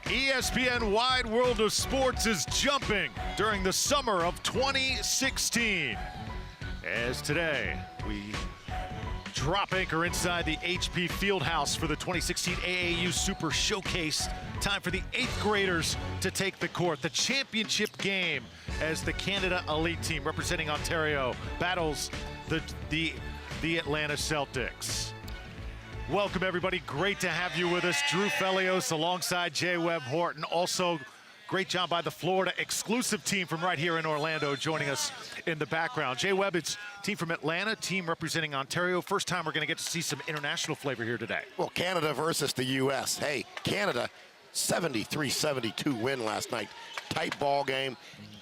ESPN Wide World of Sports is jumping during the summer of 2016. As today, we drop anchor inside the HP Fieldhouse for the 2016 AAU Super Showcase. Time for the 8th graders to take the court. The championship game as the Canada Elite team representing Ontario battles the Atlanta Celtics. Welcome, everybody. Great to have you with us. Drew Felios alongside J. Webb Horton. Also, great job by the Florida exclusive team from right here in Orlando joining us in the background. J. Webb, it's team from Atlanta, team representing Ontario. First time we're going to get to see some international flavor here today. Well, Canada versus the U.S. Hey, Canada, 73-72 win last night. Tight ball game.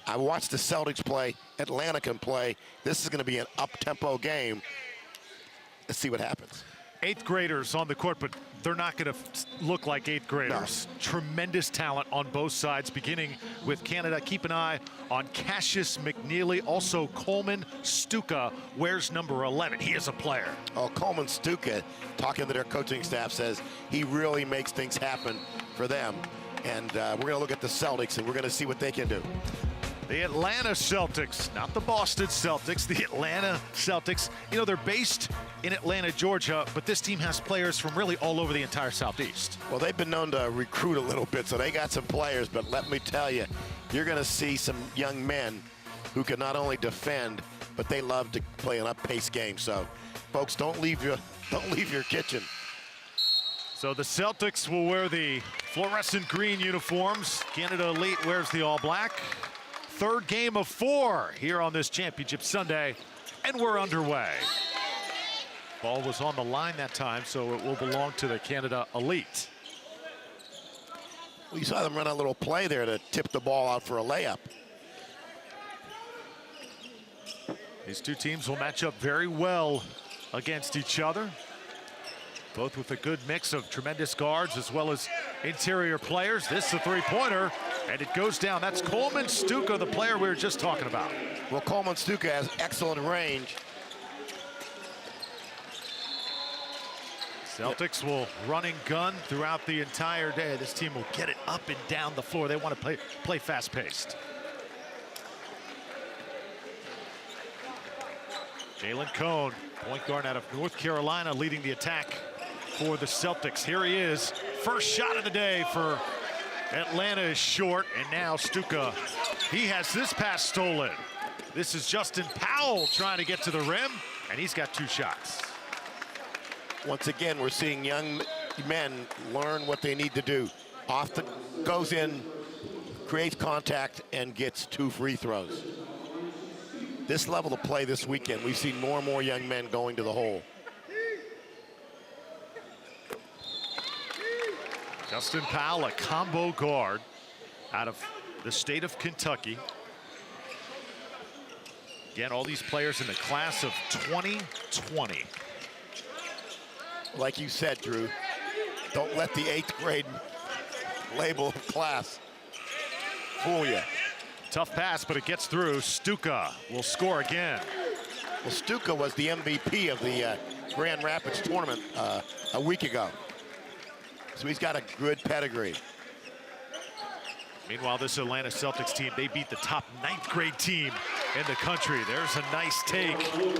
I watched the Celtics play. Atlanta can play. This is going to be an up-tempo game. Let's see what happens. 8th graders on the court, but they're not going to look like 8th graders. No. Tremendous talent on both sides, beginning with Canada. Keep an eye on Cassius McNeely. Also, Coleman Stuka wears number 11. He is a player. Oh, Coleman Stuka, talking to their coaching staff, says he really makes things happen for them. And we're going to look at the Celtics, and we're going to see what they can do. The Atlanta Celtics, not the Boston Celtics, the Atlanta Celtics. You know, they're based in Atlanta, Georgia, but this team has players from really all over the entire Southeast. Well, they've been known to recruit a little bit, so they got some players, but let me tell you, you're going to see some young men who can not only defend, but they love to play an up-paced game. So, folks, don't leave your kitchen. So the Celtics will wear the fluorescent green uniforms. Canada Elite wears the all-black. Third game of 4 here on this championship Sunday, and we're underway. Ball was on the line that time, so it will belong to the Canada Elite. We saw them run a little play there to tip the ball out for a layup. These two teams will match up very well against each other, both with a good mix of tremendous guards as well as interior players. This is a three-pointer, and it goes down. That's Coleman Stuka, the player we were just talking about. Well, Coleman Stuka has excellent range. Celtics will run and gun throughout the entire day. This team will get it up and down the floor. They want to play fast-paced. Jalen Cone, point guard out of North Carolina, leading the attack for the Celtics. Here he is. First shot of the day for Atlanta is short, and now Stuka, he has this pass stolen. This is Justin Powell trying to get to the rim, and he's got 2 shots. Once again, we're seeing young men learn what they need to do. Goes in, creates contact, and gets 2 free throws. This level of play this weekend, we've seen more and more young men going to the hole. Justin Powell, a combo guard out of the state of Kentucky. Again, all these players in the class of 2020. Like you said, Drew, don't let the 8th grade label of class fool you. Tough pass, but it gets through. Stuka will score again. Well, Stuka was the MVP of the Grand Rapids tournament a week ago. So he's got a good pedigree. Meanwhile, this Atlanta Celtics team, they beat the top 9th grade team in the country. There's a nice take. And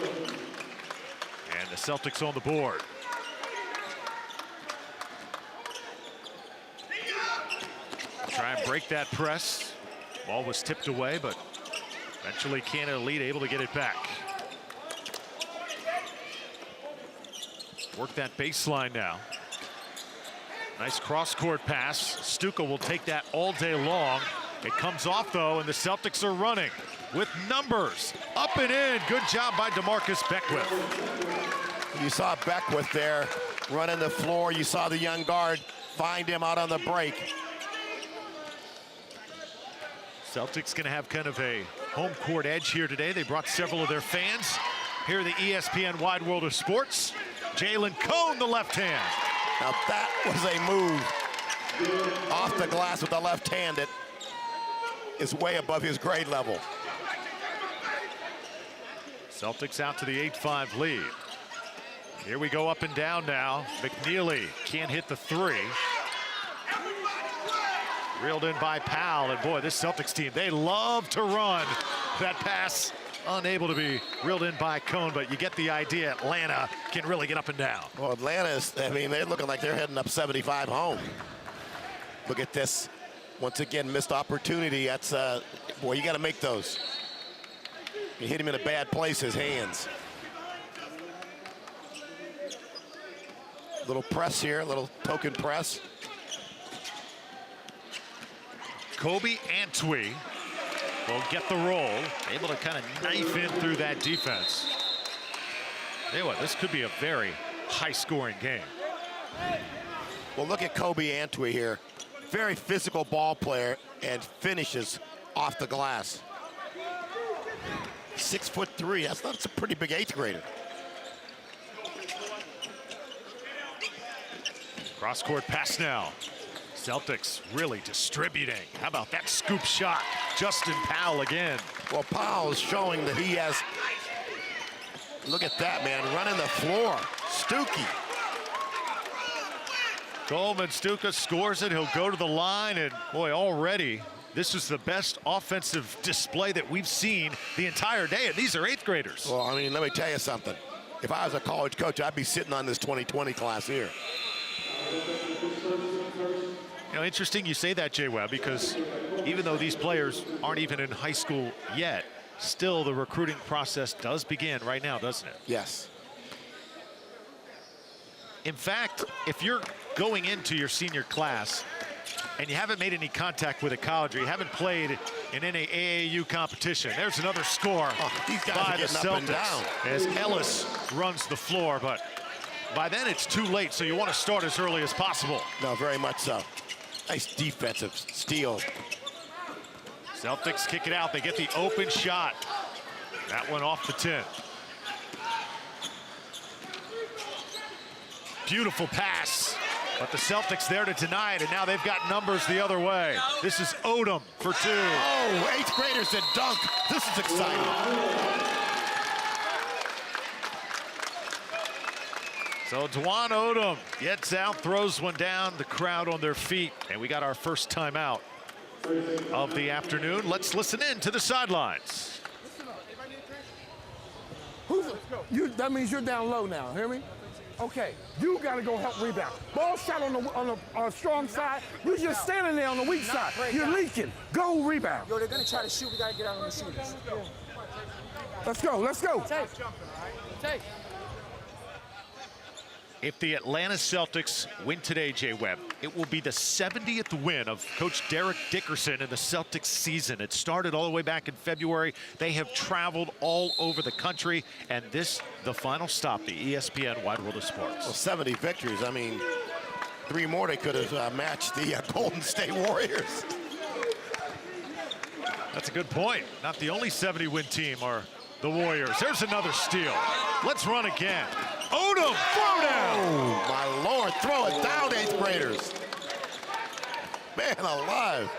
the Celtics on the board. Try and break that press. Ball was tipped away, but eventually Canada Elite able to get it back. Work that baseline now. Nice cross-court pass. Stuka will take that all day long. It comes off, though, and the Celtics are running with numbers. Up and in. Good job by DeMarcus Beckwith. You saw Beckwith there running the floor. You saw the young guard find him out on the break. Celtics going to have kind of a home court edge here today. They brought several of their fans here at the ESPN Wide World of Sports. Jalen Cone, the left hand. Now that was a move off the glass with the left hand that is way above his grade level. Celtics out to the 8-5 lead. Here we go up and down now. McNeely can't hit the 3. Reeled in by Powell, and boy, this Celtics team, they love to run. That pass unable to be reeled in by Cone, but you get the idea. Atlanta can really get up and down. Well, Atlanta's, I mean, they're looking like they're heading up 75 home. Look at this. Once again, missed opportunity. That's, boy, you got to make those. You hit him in a bad place, his hands. Little press here, little token press. Kobe Antwi will get the roll, able to kind of knife in through that defense. Tell you what, this could be a very high-scoring game. Well, look at Kobe Antwi here. Very physical ball player and finishes off the glass. 6'3", that's a pretty big 8th grader. Cross-court pass now. Celtics really distributing. How about that scoop shot? Justin Powell again. Well, Powell is showing that he has, look at that, man, running the floor. Stuckey. Coleman Stuka scores it. He'll go to the line, and boy, already this is the best offensive display that we've seen the entire day, and these are 8th graders. Well, I mean, let me tell you something. If I was a college coach, I'd be sitting on this 2020 class here. You know, interesting you say that, Jay Webb, because even though these players aren't even in high school yet, still the recruiting process does begin right now, doesn't it? Yes. In fact, if you're going into your senior class and you haven't made any contact with a college or you haven't played in any AAU competition, there's another score these guys by are the getting up and Celtics down. as Ellis runs the floor, but by then it's too late, so you want to start as early as possible. No, very much so. Nice defensive steal. Celtics kick it out. They get the open shot. That one off the 10. Beautiful pass, but the Celtics there to deny it, and now they've got numbers the other way. This is Odom for 2. Oh, 8th graders that dunk. This is exciting. So Dwan Odom gets out, throws one down, the crowd on their feet, and we got our first timeout of the afternoon. Let's listen in to the sidelines. That means you're down low now, hear me? Okay, you gotta go help rebound. Ball shot on the strong side, you're just standing there on the weak side. You're leaking, go rebound. Yo, they're gonna try to shoot, we gotta get out on the shooters. Let's go, let's go. Take. If the Atlanta Celtics win today, Jay Webb, it will be the 70th win of Coach Derek Dickerson in the Celtics season. It started all the way back in February. They have traveled all over the country, and this, the final stop, the ESPN Wide World of Sports. Well, 70 victories. I mean, 3 more they could have matched the Golden State Warriors. That's a good point. Not the only 70-win team are the Warriors. There's another steal. Let's run again. Odom, throw down. Oh, my Lord, throw it down, 8th graders. Man alive.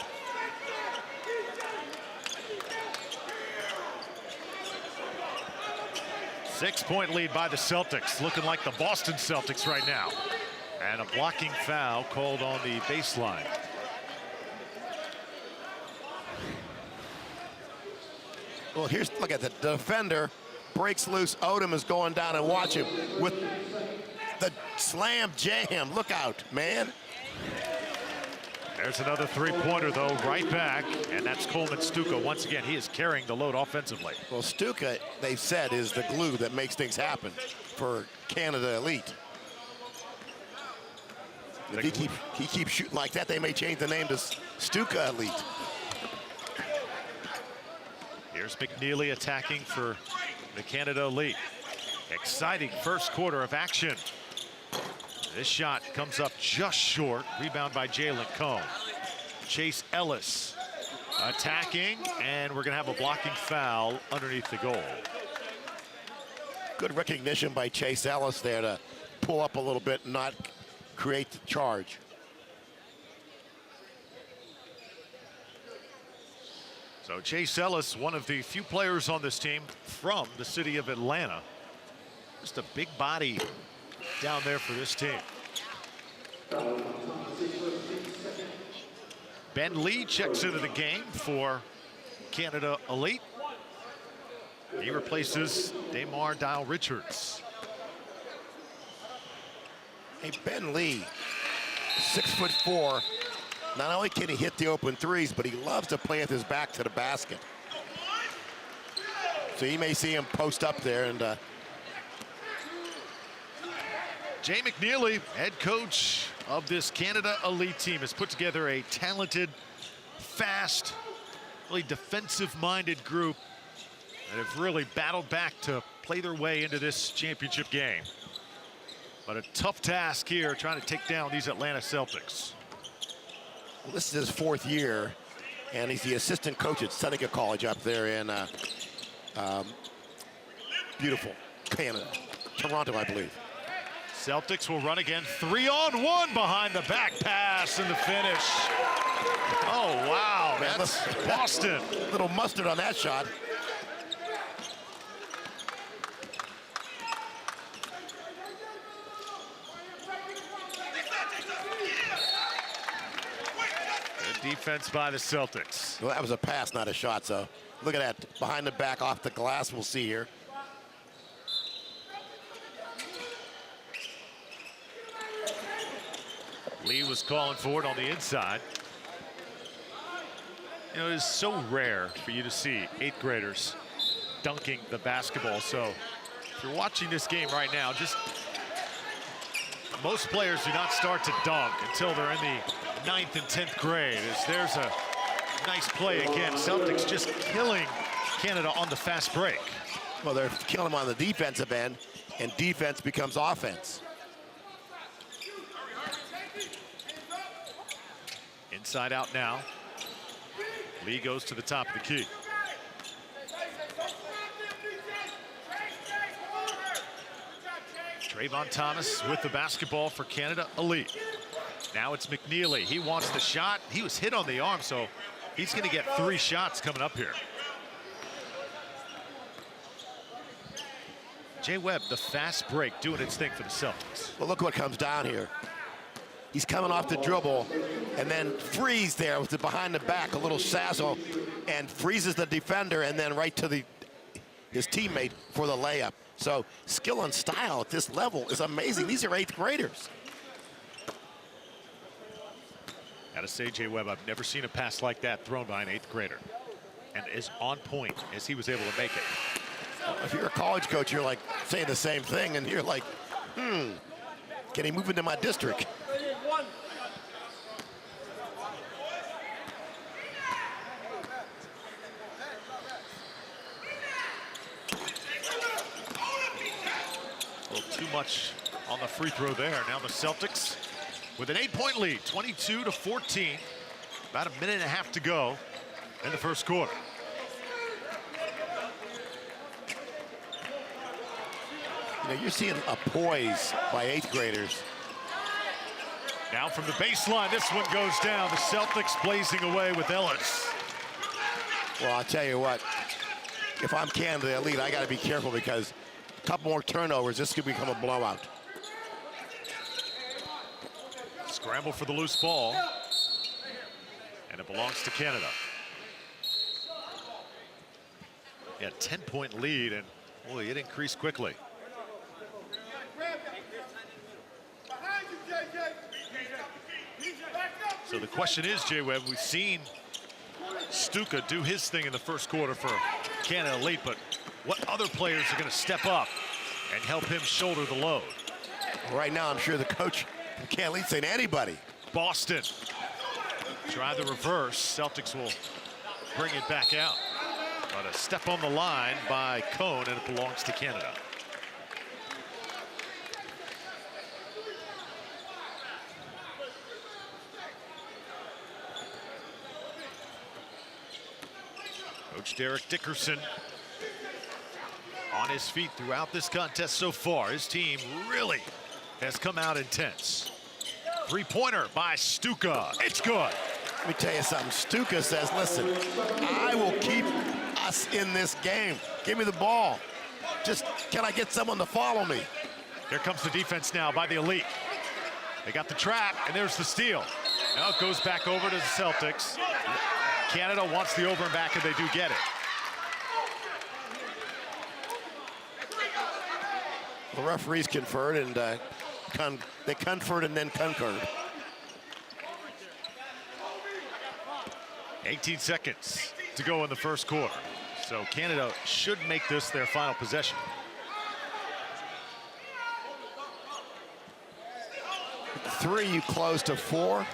Six-point lead by the Celtics, looking like the Boston Celtics right now. And a blocking foul called on the baseline. Well, here's, look at the defender. Breaks loose. Odom is going down, and watch him with the slam jam. Look out, man. There's another three-pointer, though, right back, and that's Coleman Stuka. Once again, he is carrying the load offensively. Well, Stuka, they've said, is the glue that makes things happen for Canada Elite. If he keeps shooting like that, they may change the name to Stuka Elite. Here's McNeely attacking for the Canada Elite. Exciting first quarter of action. This shot comes up just short. Rebound by Jalen Cone. Chase Ellis attacking, and we're going to have a blocking foul underneath the goal. Good recognition by Chase Ellis there to pull up a little bit and not create the charge. So Chase Ellis, one of the few players on this team from the city of Atlanta. Just a big body down there for this team. Ben Lee checks into the game for Canada Elite. He replaces Damar Dial Richards. Hey, Ben Lee, 6'4". Not only can he hit the open threes, but he loves to play with his back to the basket. So you may see him post up there and Jay McNeely, head coach of this Canada Elite team, has put together a talented, fast, really defensive-minded group that have really battled back to play their way into this championship game. But a tough task here trying to take down these Atlanta Celtics. well, this is his 4th year, and he's the assistant coach at Seneca College up there in beautiful Canada, Toronto, I believe. Celtics will run again, 3-on-1 behind the back pass and the finish. Oh, wow, Man, that's Boston. Little mustard on that shot. Good defense by the Celtics. Well, that was a pass, not a shot, so look at that. Behind the back, off the glass, we'll see here. Lee was calling for it on the inside. You know, it is so rare for you to see 8th graders dunking the basketball. So if you're watching this game right now, just most players do not start to dunk until they're in the 9th and 10th grade. As there's a nice play again. Celtics just killing Canada on the fast break. Well, they're killing him on the defensive end, and defense becomes offense. Inside out now. Lee goes to the top of the key. Trayvon Thomas with the basketball for Canada Elite. Now it's McNeely. He wants the shot. He was hit on the arm, so he's going to get 3 shots coming up here. Jay Webb, the fast break, doing its thing for the Celtics. Well, look what comes down here. He's coming off the dribble and then frees there with the behind the back, a little sazzle, and freezes the defender and then right to his teammate for the layup. So skill and style at this level is amazing. These are 8th graders. Gotta say, Jay Webb, I've never seen a pass like that thrown by an 8th grader, and as on point as he was able to make it. If you're a college coach, you're like saying the same thing, and you're like, can he move into my district? A little too much on the free throw there. Now the Celtics with an 8-point lead, 22-14. About a minute and a half to go in the first quarter. You know, you're seeing a poise by 8th graders. Now from the baseline, this one goes down. The Celtics blazing away with Ellis. Well, I'll tell you what, if I'm Canada Elite, I got to be careful because a couple more turnovers, this could become a blowout. Scramble for the loose ball. And it belongs to Canada. Yeah, 10-point lead, and boy, it increased quickly. So the question is, Jay Webb, we've seen Stuka do his thing in the first quarter for Canada Elite, but what other players are going to step up and help him shoulder the load? Right now, I'm sure the coach from Canada Elite saying anybody. Boston try the reverse. Celtics will bring it back out. But a step on the line by Cone, and it belongs to Canada. Coach Derek Dickerson on his feet throughout this contest so far. His team really has come out intense. Three-pointer by Stuka. It's good. Let me tell you something. Stuka says, listen, I will keep us in this game. Give me the ball. Just, can I get someone to follow me? Here comes the defense now by the Elite. They got the trap, and there's the steal. Now it goes back over to the Celtics. Canada wants the over and back, and they do get it. The referees conferred, and they conferred and then concurred. 18 seconds to go in the first quarter. So Canada should make this their final possession. Three, you close to 4.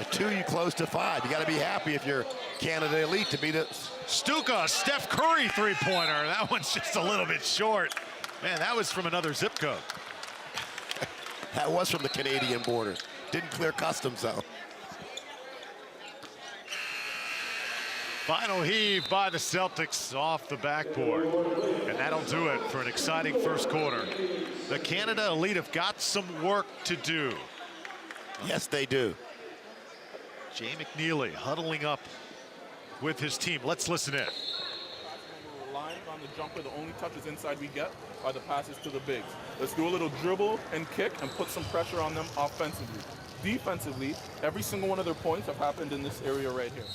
At 2, you close to 5. You got to be happy if you're Canada Elite to beat it. Stuka, Steph Curry three-pointer. That one's just a little bit short. Man, that was from another zip code. That was from the Canadian border. Didn't clear customs, though. Final heave by the Celtics off the backboard. And that'll do it for an exciting first quarter. The Canada Elite have got some work to do. Yes, they do. Jay McNeely huddling up with his team. Let's listen in. We're relying on the jumper. The only touches inside we get are the passes to the bigs. Let's do a little dribble and kick and put some pressure on them offensively. Defensively, every single one of their points have happened in this area right here.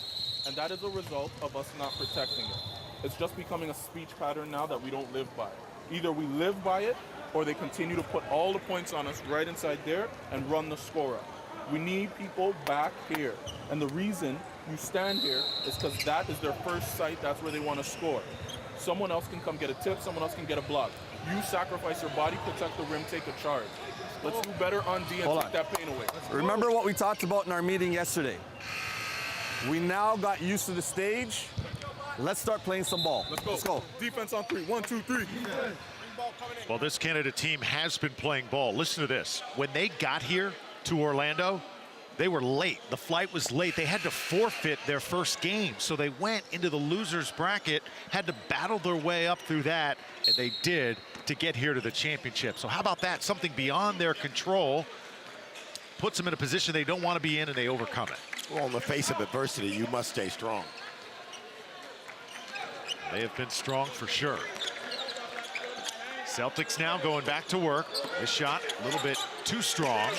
And that is a result of us not protecting it. It's just becoming a speech pattern now that we don't live by. Either we live by it, or they continue to put all the points on us right inside there and run the score up. We need people back here. And the reason you stand here is because that is their first sight. That's where they want to score. Someone else can come get a tip. Someone else can get a block. You sacrifice your body, protect the rim, take a charge. Let's do better on D and take that pain away. Remember what we talked about in our meeting yesterday? We now got used to the stage. Let's start playing some ball. Let's go. Defense on 3. 1, 2, 3. Well, this Canada team has been playing ball. Listen to this. When they got here to Orlando, they were late. The flight was late. They had to forfeit their first game. So they went into the losers bracket, had to battle their way up through that, and they did to get here to the championship. So how about that? Something beyond their control puts them in a position they don't want to be in, and they overcome it. Well, in the face of adversity, you must stay strong. They have been strong for sure. Celtics now going back to work. This shot a little bit too strong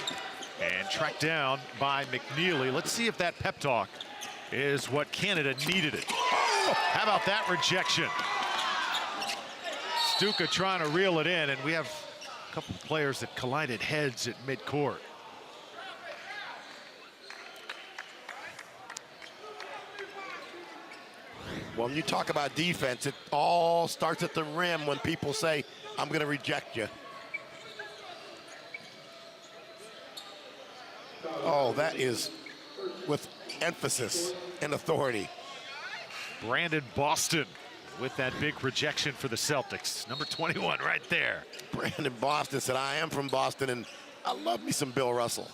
and tracked down by McNeely. Let's see if that pep talk is what Canada needed it. How about that rejection? Stuka trying to reel it in, and we have a couple players that collided heads at midcourt. Well, when you talk about defense, it all starts at the rim when people say, I'm going to reject you. Oh, that is with emphasis and authority. Brandon Boston with that big rejection for the Celtics. Number 21 right there. Brandon Boston said, I am from Boston, and I love me some Bill Russell.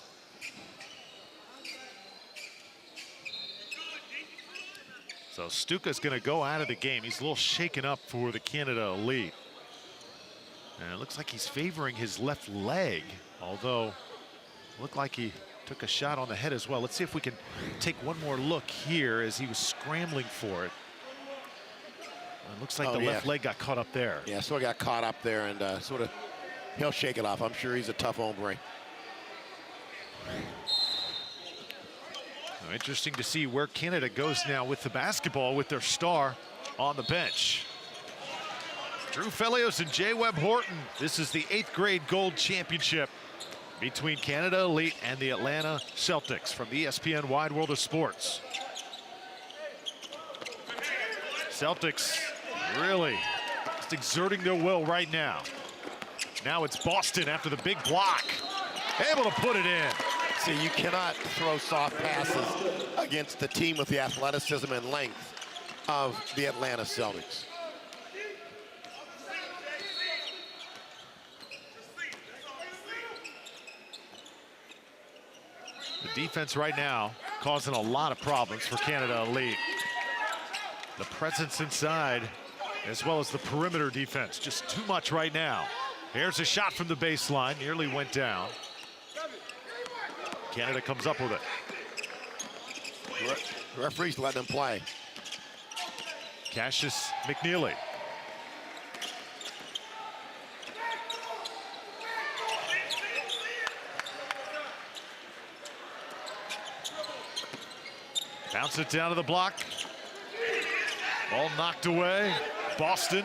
So Stuka's going to go out of the game. He's a little shaken up for the Canada Elite. And it looks like he's favoring his left leg, although it looked like he took a shot on the head as well. Let's see if we can take one more look here as he was scrambling for it. It looks like the left leg got caught up there. Yeah, sort of got caught up there, and sort of, he'll shake it off. I'm sure he's a tough hombre. Now, interesting to see where Canada goes now with the basketball with their star on the bench. Drew Felios and J. Webb Horton. This is the 8th grade gold championship between Canada Elite and the Atlanta Celtics from ESPN Wide World of Sports. Celtics really just exerting their will right now. Now it's Boston after the big block. Able to put it in. See, you cannot throw soft passes against the team with the athleticism and length of the Atlanta Celtics. The defense right now causing a lot of problems for Canada Elite. The presence inside as well as the perimeter defense, just too much right now. Here's a shot from the baseline, nearly went down. Canada comes up with it. Referees letting them play. Cassius McNeely. Bounce it down to the block. Ball knocked away. Boston.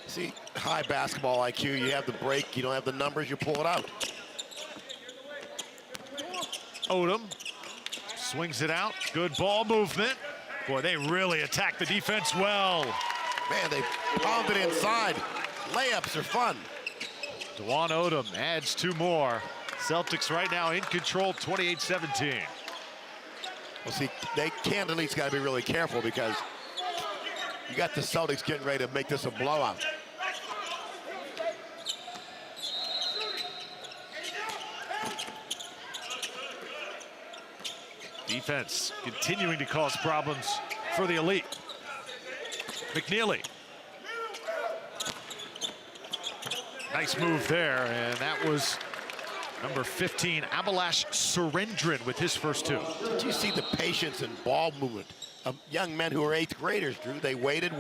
See, high basketball IQ, you have the break, you don't have the numbers, you pull it out. Odom swings it out. Good ball movement. Boy, they really attack the defense well. Man, they pounded inside. Layups are fun. Dwan Odom adds 2 more. Celtics right now in control, 28-17. Well, see, Canada's got to be really careful because you got the Celtics getting ready to make this a blowout. Defense continuing to cause problems for the elite. McNeely. Nice move there, and that was number 15, Abalash Surendran with his first 2. Did you see the patience and ball movement of young men who are 8th graders, Drew? They waited,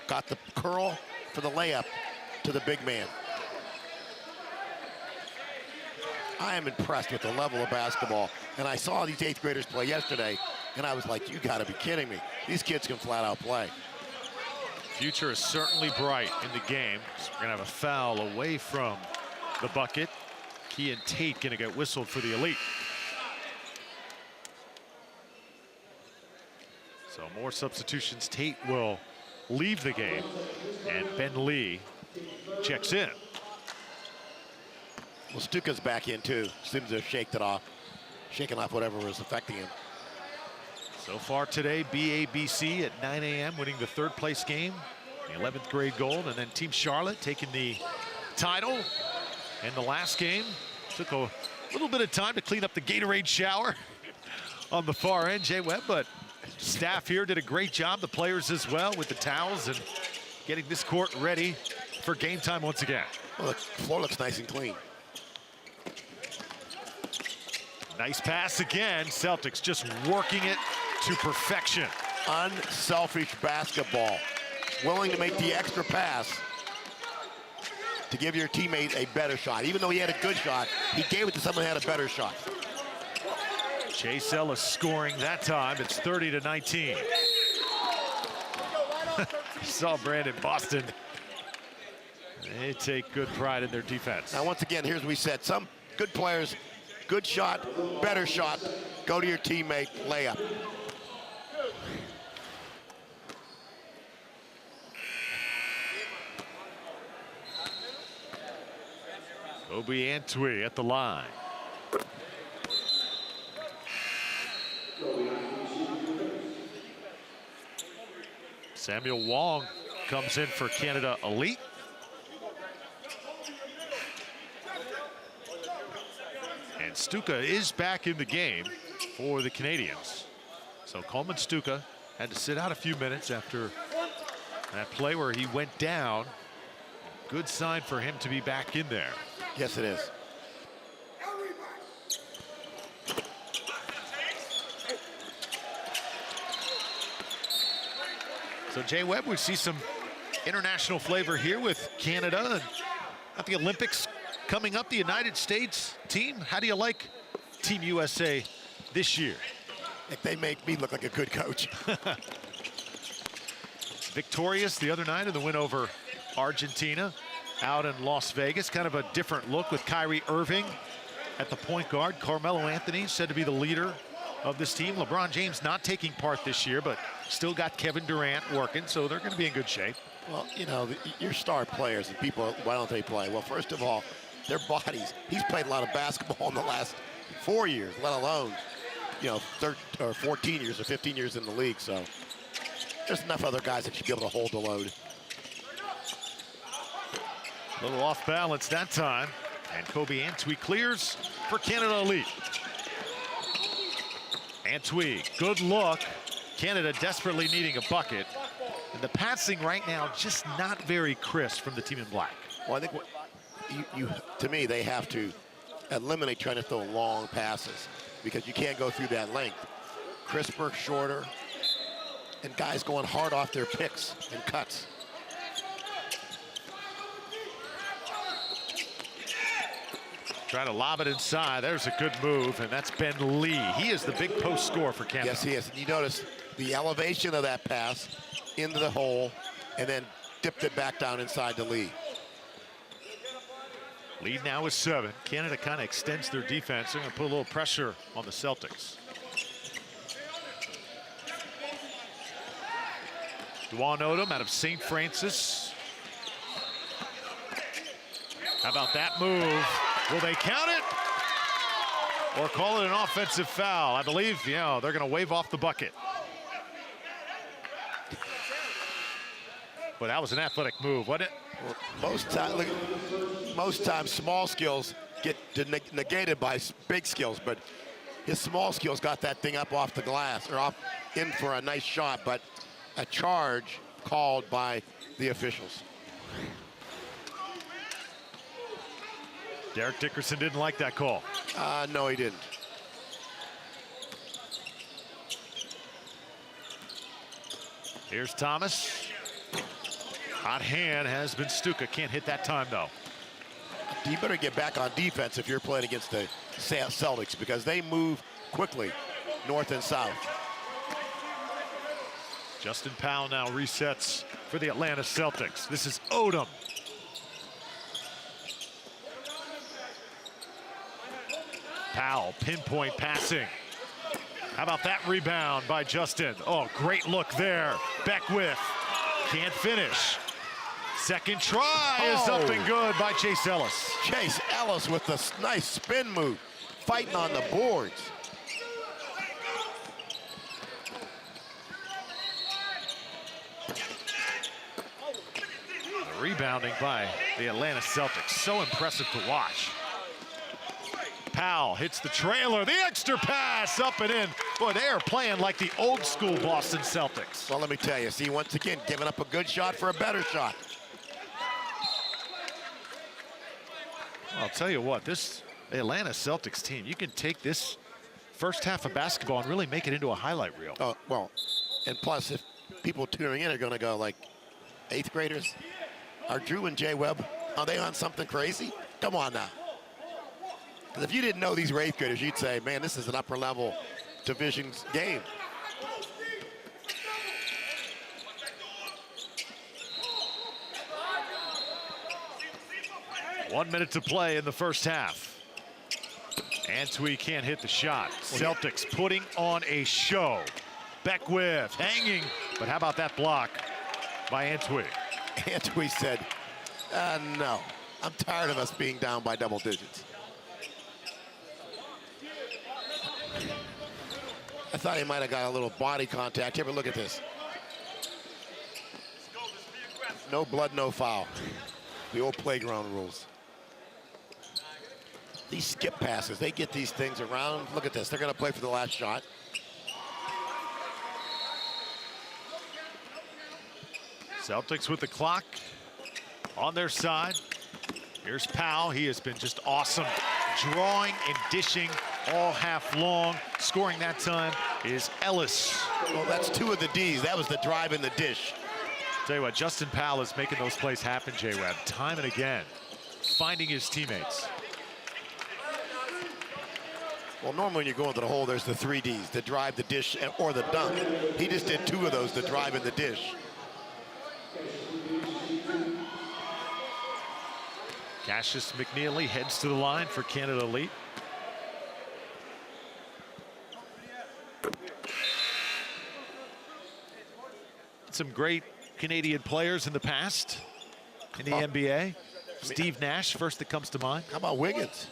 got the curl for the layup to the big man. I am impressed with the level of basketball. And I saw these 8th graders play yesterday, and I was like, you gotta be kidding me. These kids can flat out play. Future is certainly bright in the game. So we're gonna have a foul away from the bucket. Key and Tate gonna get whistled for the elite. So more substitutions. Tate will leave the game, and Ben Lee checks in. Well, Stuka's back in too. Seems to have shaken off whatever was affecting him. So far today, BABC at 9 a.m. winning the 3rd place game, the 11th grade gold, and then Team Charlotte taking the title. And the last game took a little bit of time to clean up the Gatorade shower on the far end, Jay Webb, but staff here did a great job, the players as well, with the towels and getting this court ready for game time once again. Well, the floor looks nice and clean. Nice pass again. Celtics just working it to perfection. Unselfish basketball. Willing to make the extra pass to give your teammate a better shot. Even though he had a good shot, he gave it to someone who had a better shot. Chase Ellis scoring that time. It's 30-19. Saw Brandon Boston. They take good pride in their defense. Now, once again, here's what we said. Some good players, good shot, better shot, go to your teammate, layup. Kobe Antwi at the line. Samuel Wong comes in for Canada Elite. And Stuka is back in the game for the Canadians. So Coleman Stuka had to sit out a few minutes after that play where he went down. Good sign for him to be back in there. Yes, it is. So Jay Webb, we see some international flavor here with Canada and at the Olympics coming up, the United States team. How do you like Team USA this year? They make me look like a good coach. Victorious the other night in the win over Argentina out in Las Vegas. Kind of a different look with Kyrie Irving at the point guard. Carmelo Anthony said to be the leader of this team. LeBron James not taking part this year, but still got Kevin Durant working, so they're going to be in good shape. Well, you know, your star players and people, why don't they play? Well, first of all, their bodies. He's played a lot of basketball in the last 4 years, let alone, 14 years or 15 years in the league. So there's enough other guys that should be able to hold the load. A little off balance that time. And Kobe Antwi clears for Canada Elite. Antwi, good look. Canada desperately needing a bucket. And the passing right now just not very crisp from the team in black. Well, I think to me, they have to eliminate trying to throw long passes because you can't go through that length. Crisper, shorter, and guys going hard off their picks and cuts. Try to lob it inside. There's a good move, and that's Ben Lee. He is the big post scorer for Canada. Yes, he is. And you notice the elevation of that pass into the hole and then dipped it back down inside to Lee. Lead now is 7. Canada kind of extends their defense. They're going to put a little pressure on the Celtics. Duan Odom out of St. Francis. How about that move? Will they count it? Or call it an offensive foul? I believe, they're going to wave off the bucket. But that was an athletic move, wasn't it? Well, most times small skills get negated by big skills, but his small skills got that thing up off the glass, or off in for a nice shot, but a charge called by the officials. Derek Dickerson didn't like that call. No, he didn't. Here's Thomas. Hot hand has been Stuka. Can't hit that time, though. You better get back on defense if you're playing against the Celtics, because they move quickly north and south. Justin Powell now resets for the Atlanta Celtics. This is Odom. Powell, pinpoint passing. How about that rebound by Justin? Oh, great look there. Beckwith can't finish. Second try is up and good by Chase Ellis. Chase Ellis with the nice spin move, fighting on the boards. The rebounding by the Atlanta Celtics, so impressive to watch. Powell hits the trailer, the extra pass up and in. Boy, they are playing like the old school Boston Celtics. Well, let me tell you, see, once again, giving up a good shot for a better shot. I'll tell you what, this Atlanta Celtics team, you can take this first half of basketball and really make it into a highlight reel. Oh, well, and plus, if people tuning in are going to go like 8th graders, are Drew and Jay Webb, are they on something crazy? Come on now. Because if you didn't know these were 8th graders, you'd say, man, this is an upper level division game. One minute to play in the first half. Antwi can't hit the shot. Celtics putting on a show. Beckwith hanging, but how about that block by Antwi? Antwi said, no, I'm tired of us being down by double digits. I thought he might have got a little body contact here, but look at this. No blood, no foul. The old playground rules. These skip passes, they get these things around. Look at this, they're gonna play for the last shot. Celtics with the clock on their side. Here's Powell, he has been just awesome. Drawing and dishing all half long. Scoring that time is Ellis. Well, that's 2 of the D's. That was the drive and the dish. Tell you what, Justin Powell is making those plays happen, J-Webb, time and again. Finding his teammates. Well, normally when you go into the hole, there's the 3 Ds, the drive, the dish, or the dunk. He just did 2 of those, the drive and the dish. Cassius McNeely heads to the line for Canada Elite. Some great Canadian players in the past in the NBA. Steve Nash, first that comes to mind. How about Wiggins?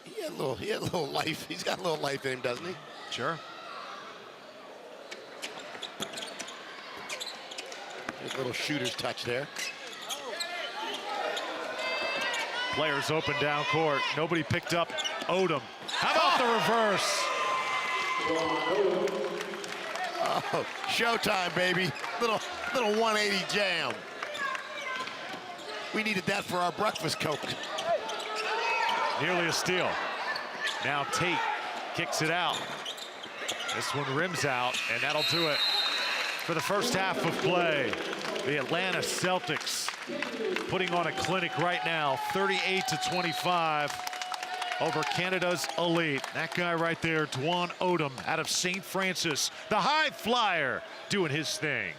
He had a little life. He's got a little life in him, doesn't he? Sure. There's a little shooter's touch there. Players open down court. Nobody picked up Odom. How about the reverse? Oh, showtime, baby. Little 180 jam. We needed that for our breakfast Coke. Nearly a steal. Now Tate kicks it out. This one rims out, and that'll do it for the first half of play. The Atlanta Celtics putting on a clinic right now, 38-25 over Canada's elite. That guy right there, Dwan Odom out of St. Francis, the high flyer, doing his thing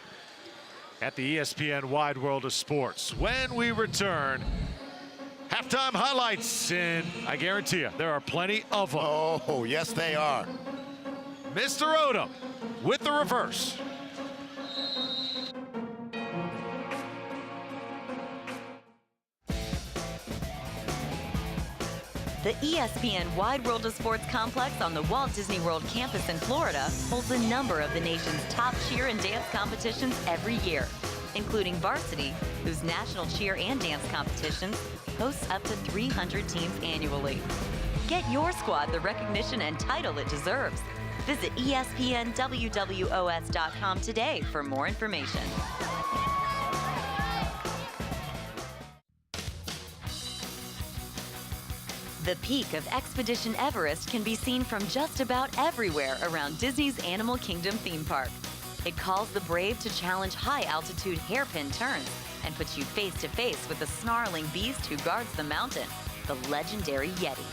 at the ESPN Wide World of Sports. When we return, halftime highlights, and I guarantee you, there are plenty of them. Oh, yes, they are. Mr. Odom with the reverse. The ESPN Wide World of Sports complex on the Walt Disney World campus in Florida holds a number of the nation's top cheer and dance competitions every year, including varsity, whose national cheer and dance competitions hosts up to 300 teams annually. Get your squad the recognition and title it deserves. Visit ESPNWWOS.com today for more information. The peak of Expedition Everest can be seen from just about everywhere around Disney's Animal Kingdom theme park. It calls the brave to challenge high-altitude hairpin turns and puts you face-to-face with the snarling beast who guards the mountain, the legendary Yeti.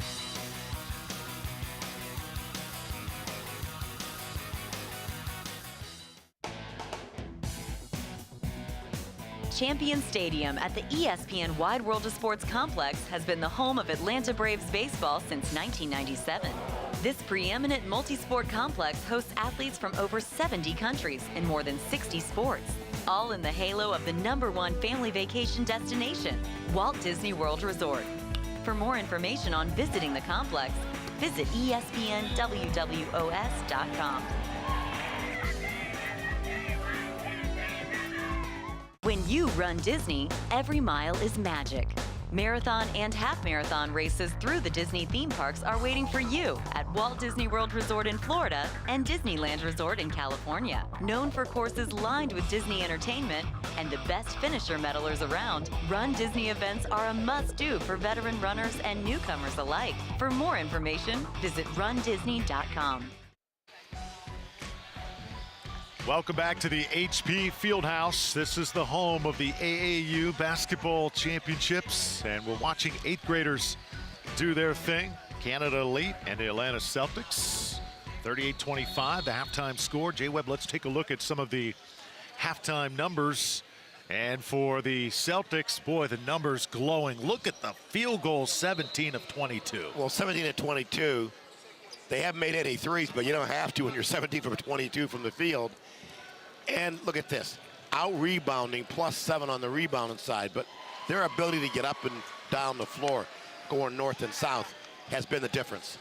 Champion Stadium at the ESPN Wide World of Sports complex has been the home of Atlanta Braves baseball since 1997. This preeminent multi-sport complex hosts athletes from over 70 countries in more than 60 sports, all in the halo of the #1 family vacation destination, Walt Disney World Resort. For more information on visiting the complex, visit ESPNWWOS.com. When you run Disney, every mile is magic. Marathon and half marathon races through the Disney theme parks are waiting for you at Walt Disney World Resort in Florida and Disneyland Resort in California. Known for courses lined with Disney entertainment and the best finisher medalers around, Run Disney events are a must-do for veteran runners and newcomers alike. For more information, visit rundisney.com. Welcome back to the HP Fieldhouse. This is the home of the AAU basketball championships, and we're watching 8th graders do their thing. Canada Elite and the Atlanta Celtics. 38-25, the halftime score. J-Webb, let's take a look at some of the halftime numbers. And for the Celtics, boy, the numbers glowing. Look at the field goal, 17 of 22. Well, 17 of 22. They haven't made any threes, but you don't have to when you're 17 from 22 from the field. And look at this, out-rebounding, +7 on the rebounding side, but their ability to get up and down the floor, going north and south, has been the difference.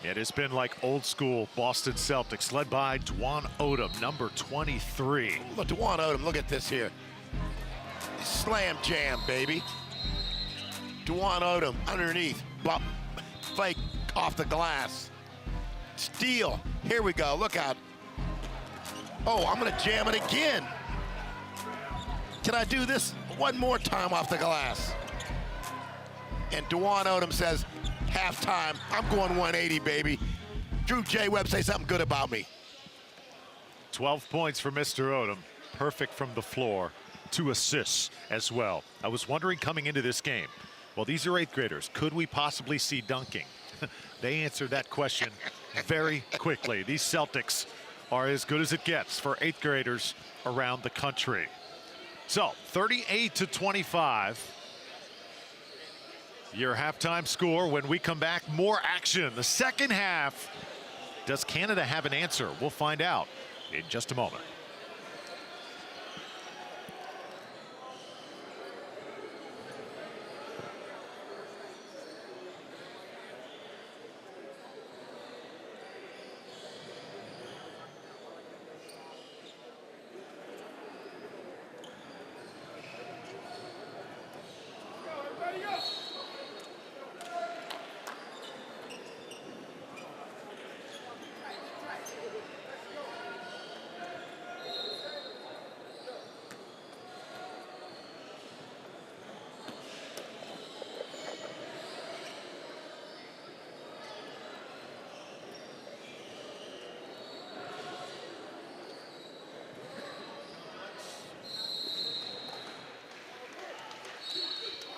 It has been like old school Boston Celtics, led by Dwan Odom, number 23. Look, Dwan Odom, look at this here. Slam jam, baby. Dwan Odom underneath, bump, fake off the glass. Steal, here we go, look out. Oh, I'm gonna jam it again. Can I do this one more time off the glass? And Dwan Odom says, halftime, I'm going 180, baby. Drew J-Webb, say something good about me. 12 points for Mr. Odom, perfect from the floor, 2 assists as well. I was wondering coming into this game, well, these are 8th graders, could we possibly see dunking? They answered that question very quickly. These Celtics are as good as it gets for 8th graders around the country. So 38-25, your halftime score. When we come back, more action. The second half. Does Canada have an answer? We'll find out in just a moment.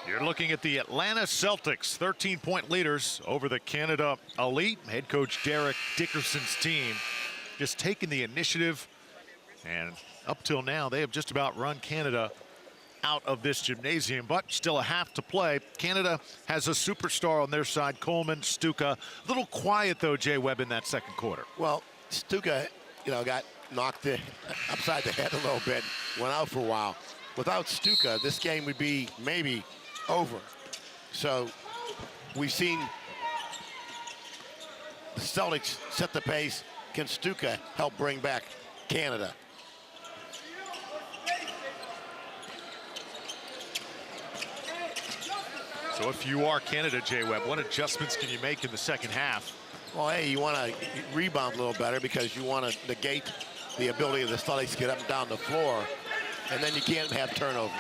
You're looking at the Atlanta Celtics, 13-point leaders over the Canada Elite. Head coach Derek Dickerson's team just taking the initiative, and up till now they have just about run Canada out of this gymnasium, but still a half to play. Canada has a superstar on their side, Coleman, Stuka. A little quiet though, Jay Webb, in that second quarter. Well, Stuka, got knocked upside the head a little bit, went out for a while. Without Stuka, this game would be maybe over. So we've seen the Celtics set the pace. Can Stuka help bring back Canada? So if you are Canada, Jay Webb, what adjustments can you make in the second half? Well, hey, you want to rebound a little better because you want to negate the ability of the Celtics to get up and down the floor, and then you can't have turnovers.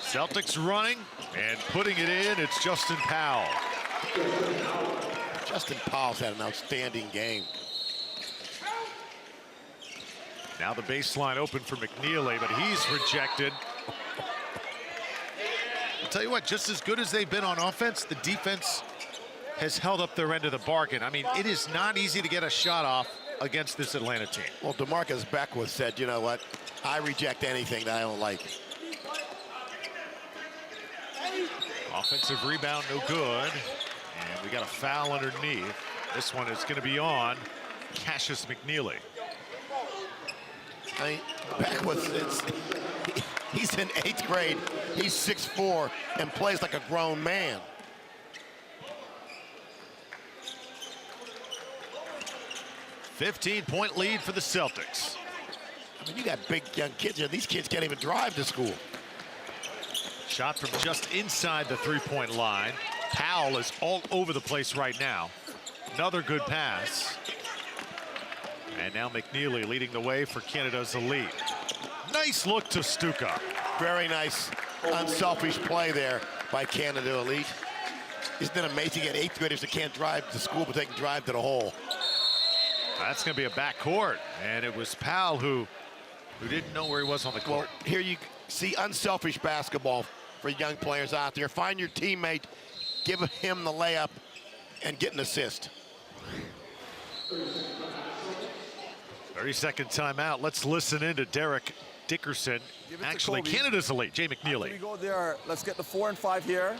Celtics running and putting it in. It's Justin Powell. Justin Powell's had an outstanding game. Now the baseline open for McNeely, but he's rejected. I'll tell you what, just as good as they've been on offense, the defense has held up their end of the bargain. I mean, it is not easy to get a shot off against this Atlanta team. Well, DeMarcus Beckwith said, you know what, I reject anything that I don't like. Offensive rebound, no good. And we got a foul underneath. This one is going to be on Cassius McNeely. I mean, Beckwith, he's in 8th grade. He's 6'4" and plays like a grown man. $15-point lead for the Celtics. I mean, you got big young kids here. These kids can't even drive to school. Shot from just inside the three-point line. Powell is all over the place right now. Another good pass. And now McNeely leading the way for Canada's Elite. Nice look to Stuka. Very nice, unselfish play there by Canada Elite. Isn't it amazing at 8th graders that can't drive to school, but they can drive to the hole? That's going to be a backcourt. And it was Powell who didn't know where he was on the court. Well, here you see unselfish basketball for young players out there. Find your teammate, give him the layup, and get an assist. 30-second timeout. Let's listen in to Derek Dickerson. Actually, Canada's Elite, Jay McNeely. We go there. Let's get the 4 and 5 here.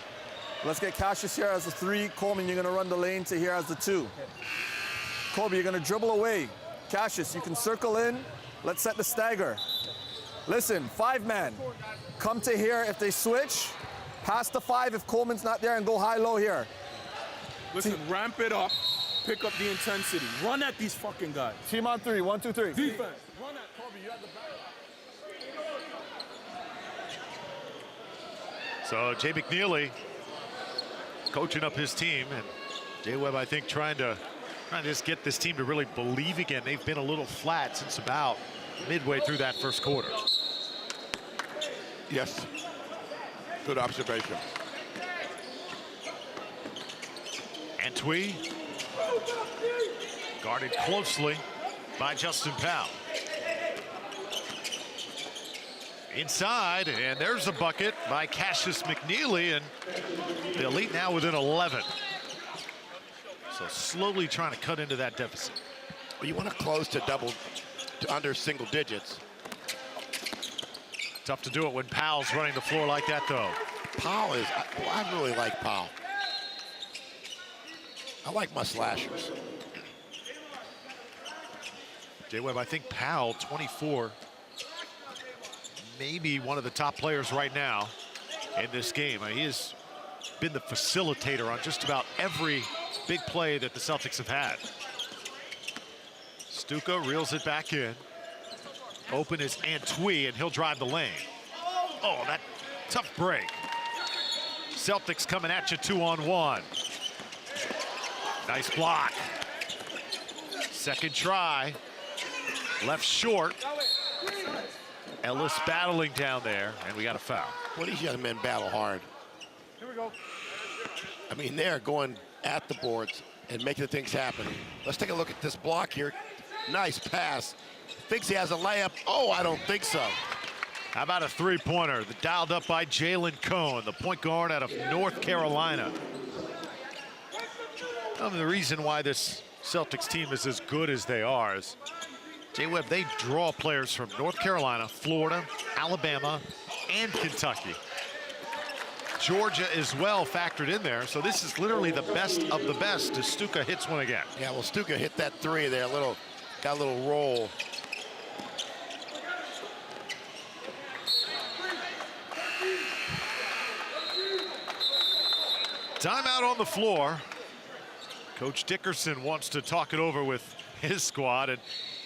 Let's get Cassius here as the 3. Coleman, you're going to run the lane to here as the 2. Kobe, you're going to dribble away. Cassius, you can circle in. Let's set the stagger. Listen, 5-man. Come to here if they switch. Pass the 5 if Coleman's not there, and go high-low here. Listen, ramp it up. Pick up the intensity. Run at these fucking guys. Team on 3. 1, 2, 3. Defense. Run at Kobe. You have the back. So Jay McNeely coaching up his team, and Jay Webb, I think, trying to just get this team to really believe again. They've been a little flat since about midway through that first quarter. Yes. Good observation. Antwi guarded closely by Justin Powell. Inside, and there's a bucket by Cassius McNeely, and the Elite now within 11. So slowly trying to cut into that deficit. Well, you want to close to under single digits. Tough to do it when Powell's running the floor like that, though. Powell is, I really like Powell. I like my slashers. Jay Webb, I think Powell, 24, maybe one of the top players right now in this game. He has been the facilitator on just about every big play that the Celtics have had. Stuka reels it back in. Open is Antwi, and he'll drive the lane. Oh, that tough break. Celtics coming at you 2-on-1. Nice block. Second try. Left short. Ellis battling down there, and we got a foul. Well, these young men battle hard. Here we go. I mean, they're going at the boards and making things happen. Let's take a look at this block here. Nice pass. Thinks he has a layup. Oh, I don't think so. How about a three-pointer dialed up by Jalen Cohn, the point guard out of North Carolina. The reason why this Celtics team is as good as they are is, J-Webb, they draw players from North Carolina, Florida, Alabama, and Kentucky. Georgia as well factored in there, so this is literally the best of the best as Stuka hits one again. Yeah, well, Stuka hit that three there, got a little roll. Timeout on the floor. Coach Dickerson wants to talk it over with his squad, and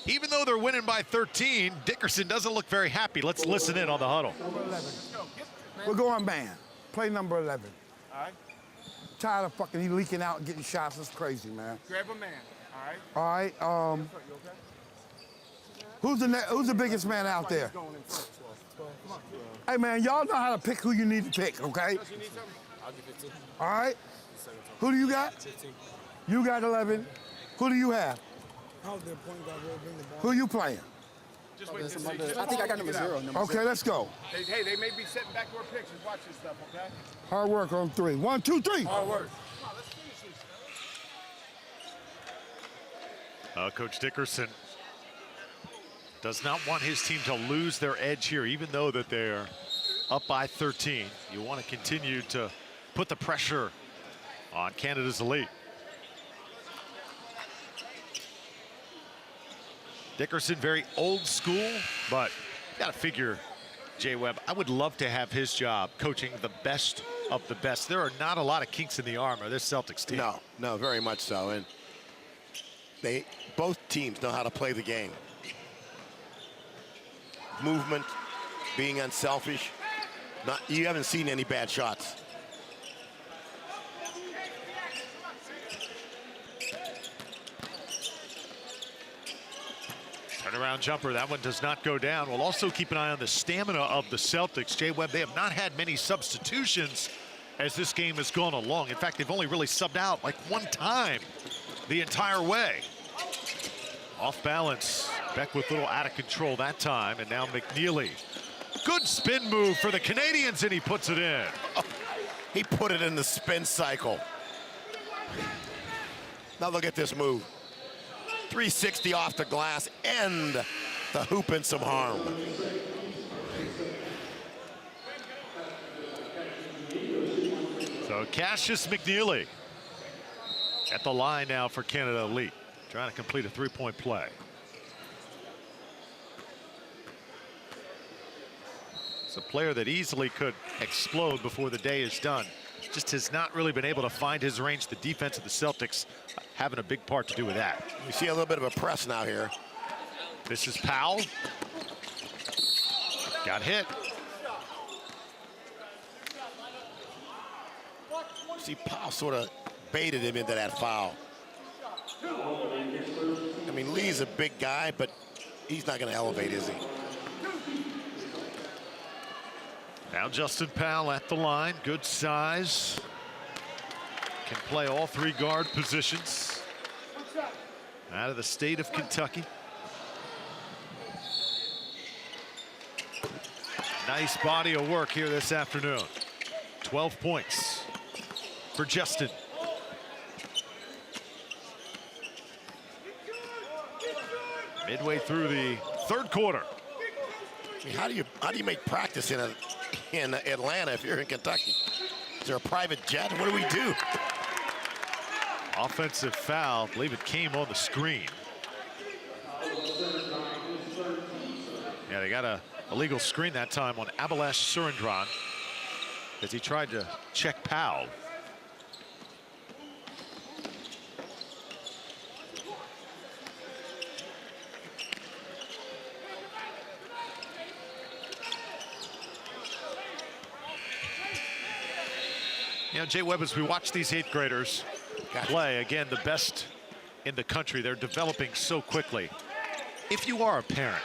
even though they're winning by 13, Dickerson doesn't look very happy. Let's listen in on the huddle. Number 11. We're going man. Play number 11. All right. Tired of fucking he leaking out and getting shots. That's crazy, man. Grab a man. All right. All right. Who's the biggest man out there? Hey, man, y'all know how to pick who you need to pick, okay? I'll give it to you. All right. Who do you got? 15. You got 11. Who do you have? Who you playing? Just wait to see. I think I got number 0. Okay, let's go. Hey, they may be setting backward pictures. Watch this stuff, okay? Hard work on 3. 1, 2, 3. Hard work. Coach Dickerson does not want his team to lose their edge here, even though that they're up by 13. You want to continue to put the pressure on Canada's elite. Dickerson, very old school, but you got to figure, J-Webb, I would love to have his job coaching the best of the best. There are not a lot of kinks in the armor, this Celtics team. No, very much so. And both teams know how to play the game. Movement, being unselfish. You haven't seen any bad shots. Turnaround jumper, that one does not go down. We'll also keep an eye on the stamina of the Celtics. J-Webb, they have not had many substitutions as this game has gone along. In fact, they've only really subbed out like one time the entire way. Off balance, Beck with a little out of control that time, and now McNeely. Good spin move for the Canadians, and he puts it in. Oh, he put it in the spin cycle. Now look at this move. 360 off the glass and the hoop in some harm. So Cassius McNeely at the line now for Canada Elite, trying to complete a three-point play. It's a player that easily could explode before the day is done. Just has not really been able to find his range. The defense of the Celtics having a big part to do with that. You see a little bit of a press now here. This is Powell. Got hit. See, Powell sort of baited him into that foul. I mean, Lee's a big guy, but he's not going to elevate, is he? Now Justin Powell at the line, good size. Can play all 3 guard positions. Out of the state of Kentucky. Nice body of work here this afternoon. 12 points for Justin. Midway through the 3rd quarter. I mean, how do you make practice in Atlanta if you're in Kentucky? Is there a private jet? What do we do? Offensive foul. I believe it came on the screen. Yeah, they got a illegal screen that time on Abalash Surendran as he tried to check Powell. You know, J-Webb, as we watch these 8th graders play, again, the best in the country, they're developing so quickly. If you are a parent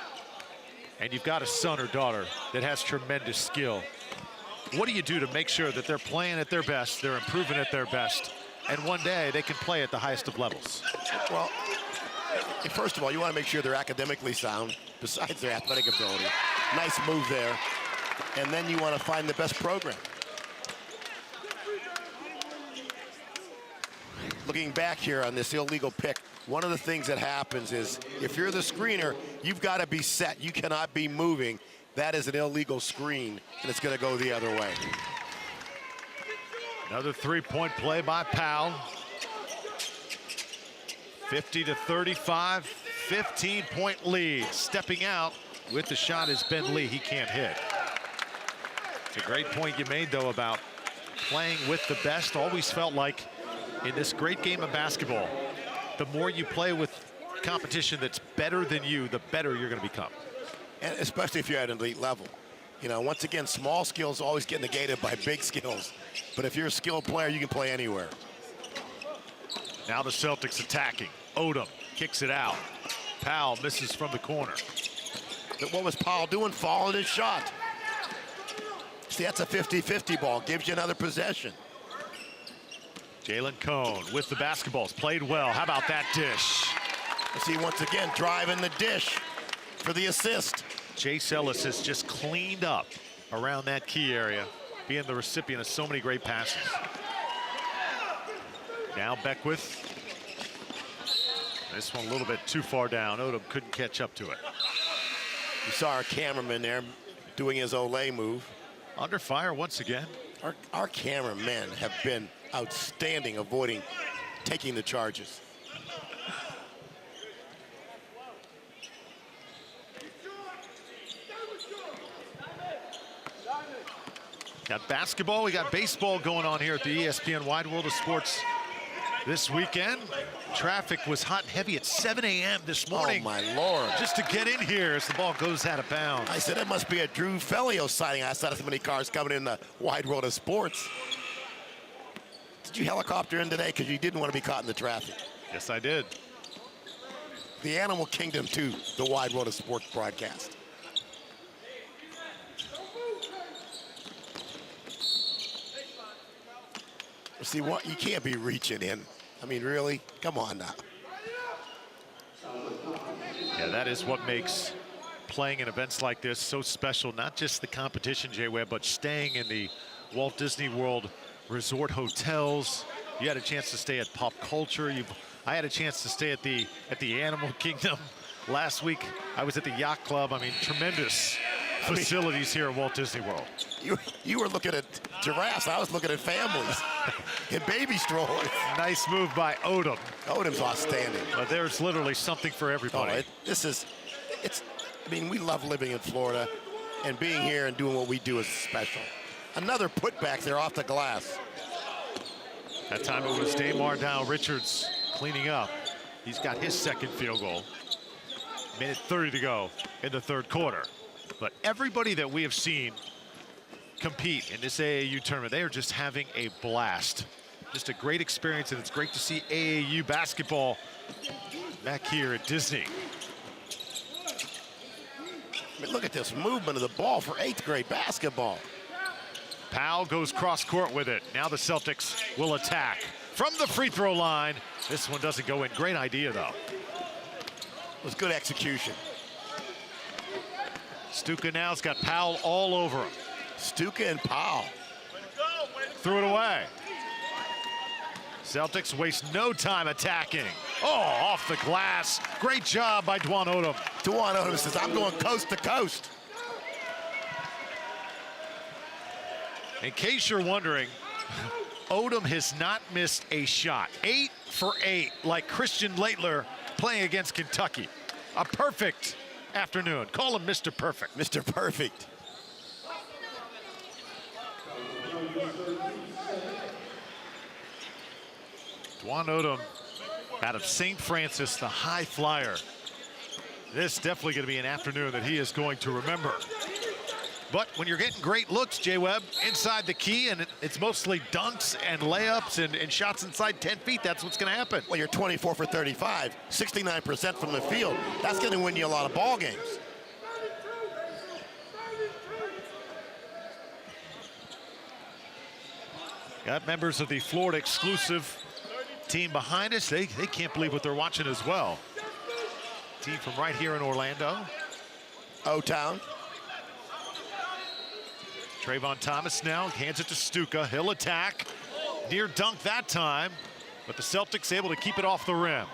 and you've got a son or daughter that has tremendous skill, what do you do to make sure that they're playing at their best, they're improving at their best, and one day they can play at the highest of levels? Well, first of all, you want to make sure they're academically sound, besides their athletic ability. Nice move there. And then you want to find the best program. Looking back here on this illegal pick, one of the things that happens is if you're the screener, you've got to be set. You cannot be moving. That is an illegal screen, and it's going to go the other way. Another three-point play by Powell. 50-35, 15-point lead. Stepping out with the shot is Ben Lee. He can't hit. It's a great point you made, though, about playing with the best. Always felt like in this great game of basketball, the more you play with competition that's better than you, the better you're going to become. And especially if you're at an elite level. You know, once again, small skills always get negated by big skills. But if you're a skilled player, you can play anywhere. Now the Celtics attacking. Odom kicks it out. Powell misses from the corner. But what was Powell doing? Following his shot. See, that's a 50-50 ball. Gives you another possession. Jalen Cone with the basketballs. Played well. How about that dish? See, once again, driving the dish for the assist. Chase Ellis has just cleaned up around that key area, being the recipient of so many great passes. Now Beckwith. This one a little bit too far down. Odom couldn't catch up to it. You saw our cameraman there doing his Olay move. Under fire once again. Our cameramen have been outstanding avoiding taking the charges. Got basketball, we got baseball going on here at the ESPN Wide World of Sports this weekend. Traffic was hot and heavy at 7 a.m. this morning. Oh, my Lord. Just to get in here as the ball goes out of bounds. I said it must be a Drew Fellio sighting. I saw so many cars coming in the Wide World of Sports. Did you helicopter in today because you didn't want to be caught in the traffic? Yes, I did. The Animal Kingdom to the Wide World of Sports broadcast. See, what you can't be reaching in. I mean, really? Come on now. Yeah, that is what makes playing in events like this so special. Not just the competition, Jay Webb, but staying in the Walt Disney World Resort hotels. You had a chance to stay at Pop Culture. I had a chance to stay at the Animal Kingdom last week. I was at the Yacht Club. I mean, tremendous facilities here at Walt Disney World. You were looking at giraffes. I was looking at families and baby strollers. Nice move by Odom. Odom's outstanding. But there's literally something for everybody. I mean, we love living in Florida, and being here and doing what we do is special. Another putback there off the glass. That time it was Damar Dow Richards cleaning up. He's got his second field goal. Minute 30 to go in the third quarter. But everybody that we have seen compete in this AAU tournament, they are just having a blast. Just a great experience, and it's great to see AAU basketball back here at Disney. I mean, look at this movement of the ball for 8th grade basketball. Powell goes cross court with it. Now the Celtics will attack from the free throw line. This one doesn't go in. Great idea, though. It was good execution. Stuka now's got Powell all over him. Stuka and Powell. Threw it away. Celtics waste no time attacking. Oh, off the glass. Great job by Dwan Odom. Dwan Odom says, I'm going coast to coast. In case you're wondering, Odom has not missed a shot. 8 for 8, like Christian Laettler playing against Kentucky. A perfect afternoon. Call him Mr. Perfect. Mr. Perfect. Dwan Odom out of St. Francis, the high flyer. This is definitely going to be an afternoon that he is going to remember. But when you're getting great looks, Jay Webb, inside the key, and it's mostly dunks and layups and shots inside 10 feet, that's what's going to happen. Well, you're 24 for 35, 69% from the field. That's going to win you a lot of ball games. Got members of the Florida exclusive team behind us. They can't believe what they're watching as well. Team from right here in Orlando. O-Town. Trayvon Thomas now hands it to Stuka. He'll attack. Near dunk that time, but the Celtics able to keep it off the rim.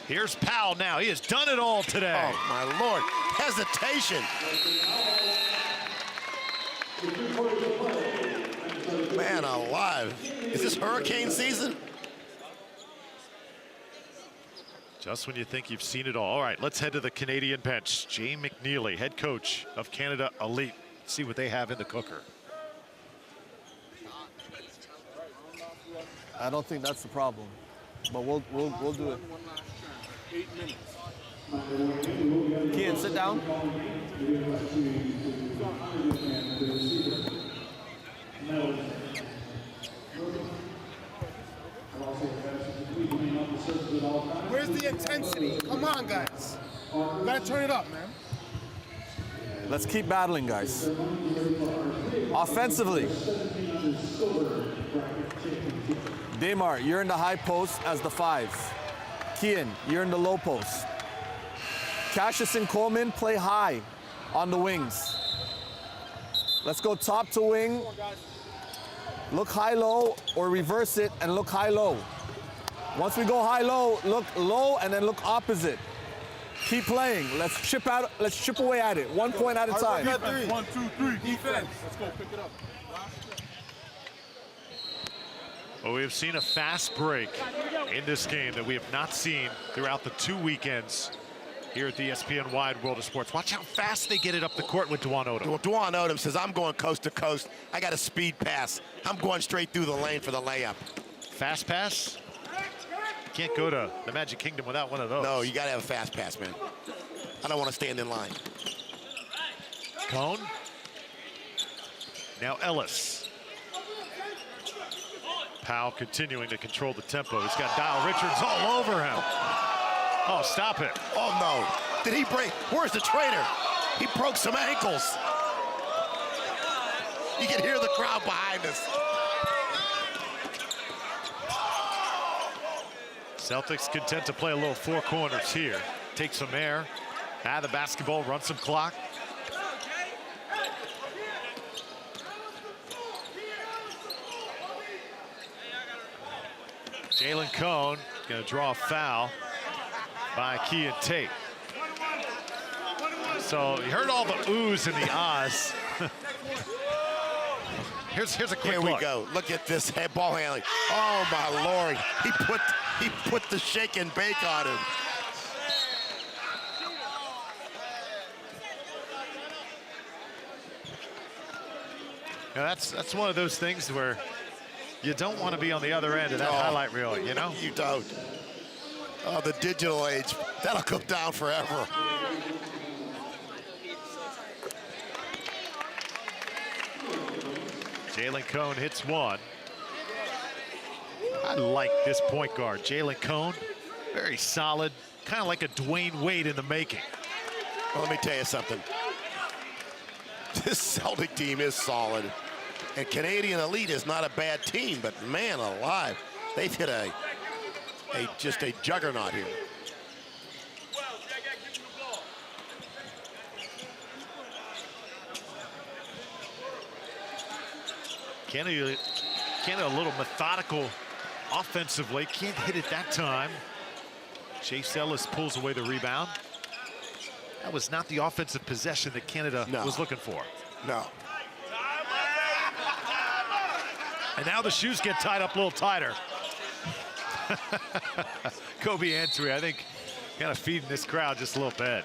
Here's Powell now. He has done it all today. Oh, my Lord. Hesitation. Man alive. Is this hurricane season? Just when you think you've seen it all. All right, let's head to the Canadian bench. Jay McNeely, head coach of Canada Elite. See what they have in the cooker. I don't think that's the problem, but we'll do it. 8 minutes. Kian, sit down. Where's the intensity? Come on, guys. You gotta turn it up, man. Let's keep battling, guys. Offensively, Damar, you're in the high post as the 5. Kian, you're in the low post. Cassius and Coleman play high on the wings. Let's go top to wing. Look high-low or reverse it and look high-low. Once we go high-low, look low and then look opposite. Keep playing. Let's chip away at it. 1 point at a time. 1, 2, 3. Defense. Let's go pick it up. Well, we have seen a fast break in this game that we have not seen throughout the 2 weekends here at the ESPN Wide World of Sports. Watch how fast they get it up the court with Dwan Odom. Well, Dwan Odom says, I'm going coast to coast. I got a speed pass. I'm going straight through the lane for the layup. Fast pass? Can't go to the Magic Kingdom without one of those. No, you got to have a fast pass, man. I don't want to stand in line. Cone. Now Ellis. Powell continuing to control the tempo. He's got Dial Richards all over him. Oh, stop it. Oh, no. Did he break? Where's the trainer? He broke some ankles. You can hear the crowd behind us. Celtics content to play a little 4 corners here. Take some air, add the basketball, run some clock. Jalen Cone going to draw a foul by Keean Tate. So you heard all the oohs and the ahs. Here's a quick Here look. we go. Look at this head ball handling. Oh, my Lord. He put the shake and bake on him. Now that's one of those things where you don't want to be on the other end of that highlight reel, you know? You don't. Oh, the digital age. That'll go down forever. Jalen Cone hits one. I like this point guard, Jalen Cone. Very solid, kind of like a Dwayne Wade in the making. Well, let me tell you something. This Celtic team is solid. And Canadian Elite is not a bad team, but man alive, they've hit just a juggernaut here. Canada a little methodical offensively. Can't hit it that time. Chase Ellis pulls away the rebound. That was not the offensive possession that Canada was looking for. No. And now the shoes get tied up a little tighter. Kobe Antwi, I think, kind of feeding this crowd just a little bit.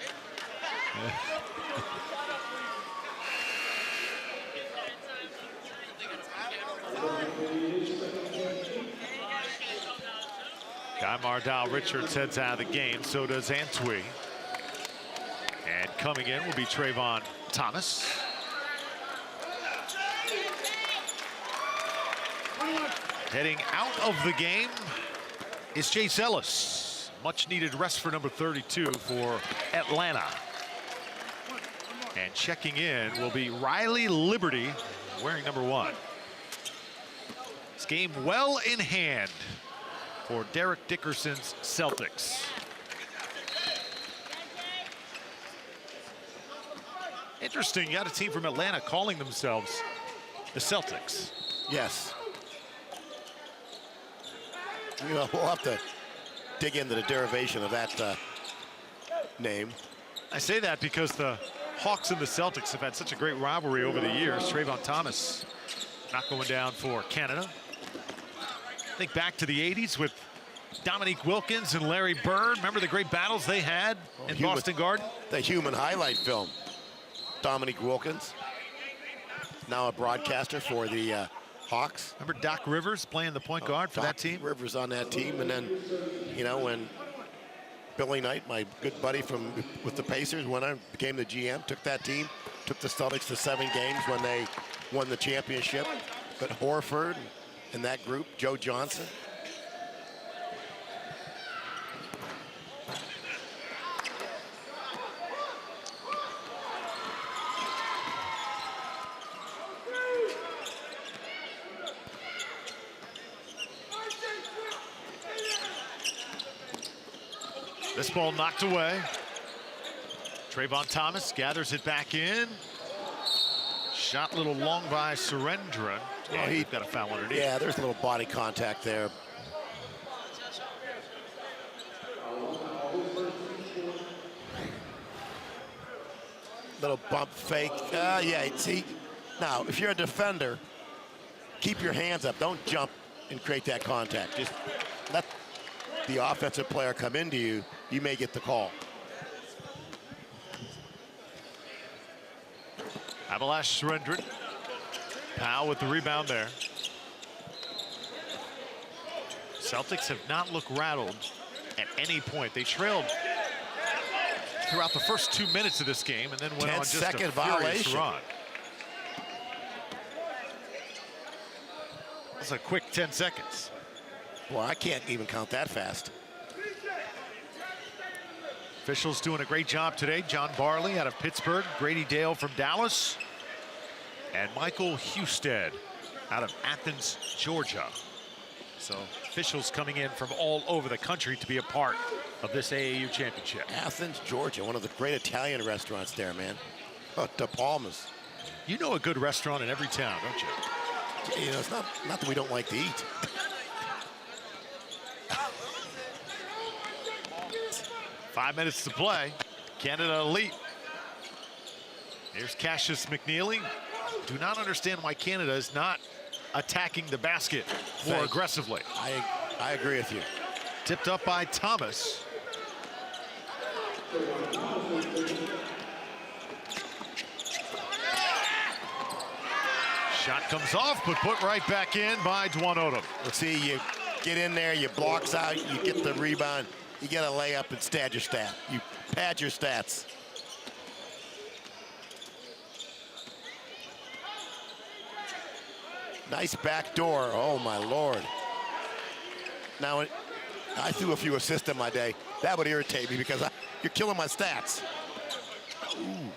Guy Mardal Richards heads out of the game, so does Antwi. And coming in will be Trayvon Thomas. Heading out of the game is Chase Ellis. Much needed rest for number 32 for Atlanta. And checking in will be Riley Liberty wearing number 1. This game well in hand for Derek Dickerson's Celtics. Interesting, you got a team from Atlanta calling themselves the Celtics. Yes. You know, we'll have to dig into the derivation of that name. I say that because the Hawks and the Celtics have had such a great rivalry over the years. Trayvon Thomas not going down for Canada. Think back to the 80s with Dominique Wilkins and Larry Bird. Remember the great battles they had in Boston Garden? The human highlight film. Dominique Wilkins, now a broadcaster for the Hawks. Remember Doc Rivers playing the point guard for that team? Rivers on that team, and then, you know, when Billy Knight, my good buddy with the Pacers, when I became the GM, took that team, took the Celtics to 7 games when they won the championship. But Horford and that group, Joe Johnson. This ball knocked away. Trayvon Thomas gathers it back in. Shot a little long by Surendran. Oh, he got a foul underneath. Yeah, there's a little body contact there. Little bump fake. Yeah, see, now, if you're a defender, keep your hands up. Don't jump and create that contact. Just let the offensive player come into you. You may get the call. Abalash Surendran. Powell with the rebound there. Celtics have not looked rattled at any point. They trailed throughout the first 2 minutes of this game and then went on just a furious violation. run. That's a quick 10 seconds. Well, I can't even count that fast. Officials doing a great job today. John Barley out of Pittsburgh, Grady Dale from Dallas, and Michael Husted out of Athens, Georgia. So officials coming in from all over the country to be a part of this AAU championship. Athens, Georgia, one of the great Italian restaurants there, man. Oh, De Palmas. You know a good restaurant in every town, don't you? You know, it's not that we don't like to eat. 5 minutes to play. Canada elite. Here's Cassius McNeely. Do not understand why Canada is not attacking the basket more aggressively. I agree with you. Tipped up by Thomas. Shot comes off, but put right back in by Dwan Odom. Let's see, you get in there, you blocks out, you get the rebound, you get a layup and stat your stat. You pad your stats. Nice back door. Oh, my Lord. Now, I threw a few assists in my day. That would irritate me because you're killing my stats. Ooh.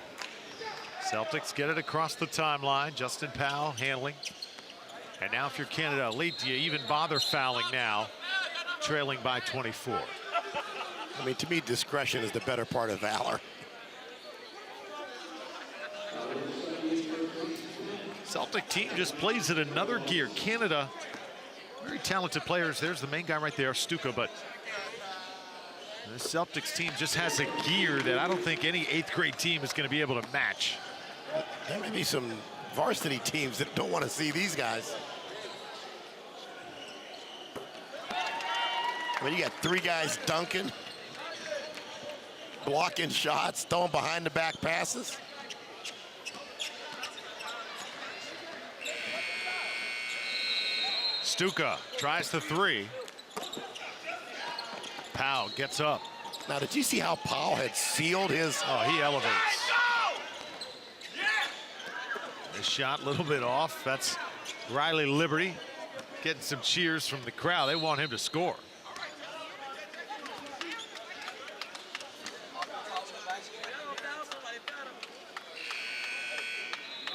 Celtics get it across the timeline. Justin Powell handling. And now if you're Canada elite, do you even bother fouling now? Trailing by 24. I mean, to me, discretion is the better part of valor. Celtic team just plays it another gear. Canada, very talented players. There's the main guy right there, Stuka, but the Celtics team just has a gear that I don't think any 8th grade team is going to be able to match. There may be some varsity teams that don't want to see these guys. I mean, you got 3 guys dunking, blocking shots, throwing behind the back passes. Stuka tries the 3. Powell gets up. Now, did you see how Powell had sealed his? Oh, he elevates. This shot a little bit off. That's Riley Liberty getting some cheers from the crowd. They want him to score.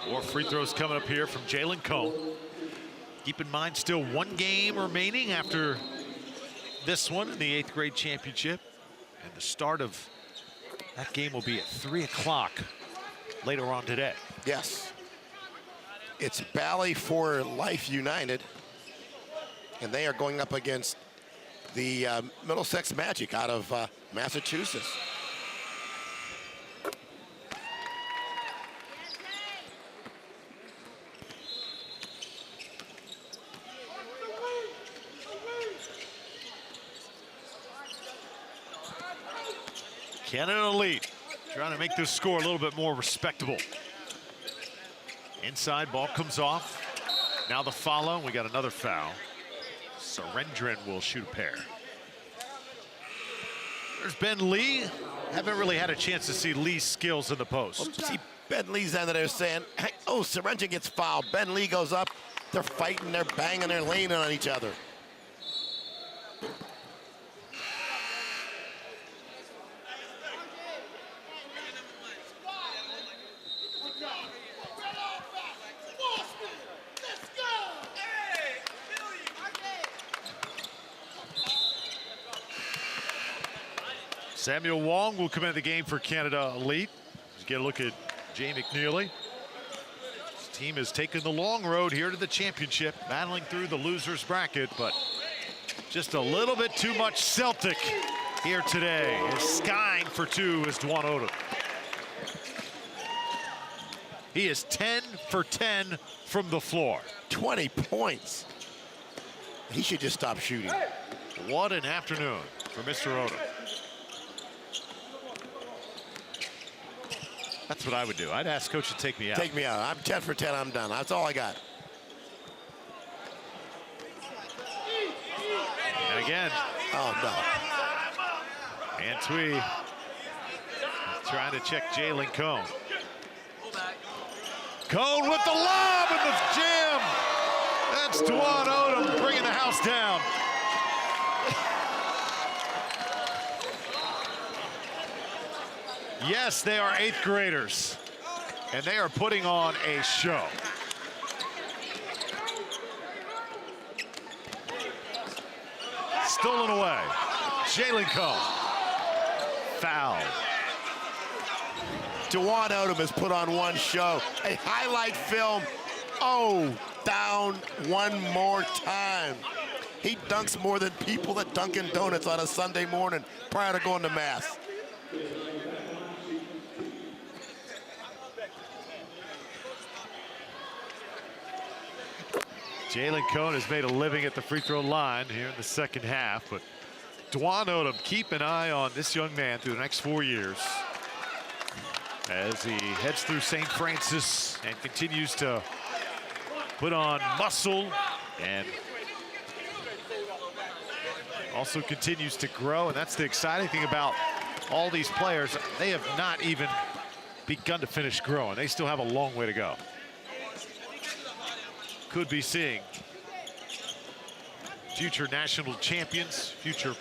More free throws coming up here from Jalen Cone. Keep in mind, still 1 game remaining after this one in the 8th grade championship. And the start of that game will be at 3 o'clock later on today. Yes. It's Bally for Life United, and they are going up against the Middlesex Magic out of Massachusetts. Canada Elite trying to make this score a little bit more respectable. Inside, ball comes off. Now the follow, we got another foul. Surrendrin will shoot a pair. There's Ben Lee. Haven't really had a chance to see Lee's skills in the post. Well, see, Ben Lee's under there saying, hey, oh, Surrendrin gets fouled. Ben Lee goes up. They're fighting, they're banging, they're leaning on each other. Samuel Wong will come into the game for Canada Elite. Let's get a look at Jay McNeely. His team has taken the long road here to the championship, battling through the losers bracket, but just a little bit too much Celtic here today. And skying for two is Dwan Odom. He is 10 for 10 from the floor. 20 points. He should just stop shooting. What an afternoon for Mr. Odom. That's what I would do. I'd ask coach to take me out. Take me out. I'm 10 for 10. I'm done. That's all I got. And again. Oh, no. Antwi trying to check Jalen Cone. Cone with the lob in the jam. That's Dwan Odom bringing the house down. Yes, they are 8th graders, and they are putting on a show. Stolen away. Jalen Cone. Foul. Dwan Odom has put on one show. A highlight film. Oh, down one more time. He dunks more than people at Dunkin' Donuts on a Sunday morning prior to going to Mass. Jalen Cone has made a living at the free throw line here in the second half, but Dwan Odom, keep an eye on this young man through the next 4 years as he heads through St. Francis and continues to put on muscle and also continues to grow. And that's the exciting thing about all these players. They have not even begun to finish growing. They still have a long way to go. Could be seeing future national champions, future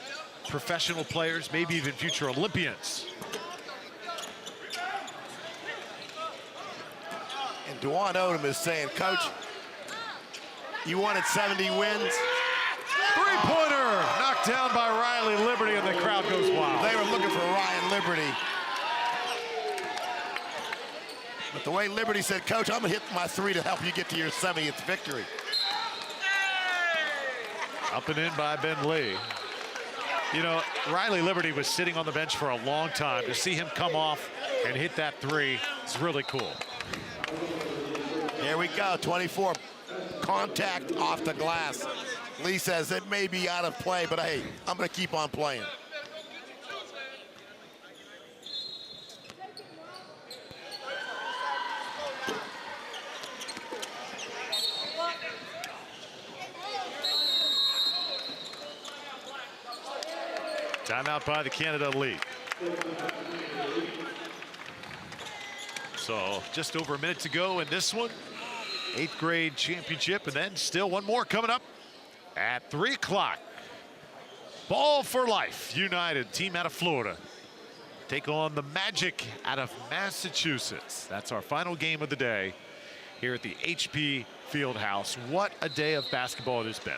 professional players, maybe even future Olympians. And Dwan Odom is saying, Coach, you wanted 70 wins? Three-pointer knocked down by Riley Liberty, and the crowd goes wild. They were looking for Ryan Liberty. But the way Liberty said, Coach, I'm going to hit my three to help you get to your 70th victory. Up and in by Ben Lee. You know, Riley Liberty was sitting on the bench for a long time. To see him come off and hit that three is really cool. Here we go, 24. Contact off the glass. Lee says it may be out of play, but hey, I'm going to keep on playing. Timeout by the Canada Elite. So just over a minute to go in this one. 8th grade championship, and then still one more coming up at 3 o'clock. Ball for Life United, team out of Florida, take on the Magic out of Massachusetts. That's our final game of the day here at the HP Fieldhouse. What a day of basketball it has been.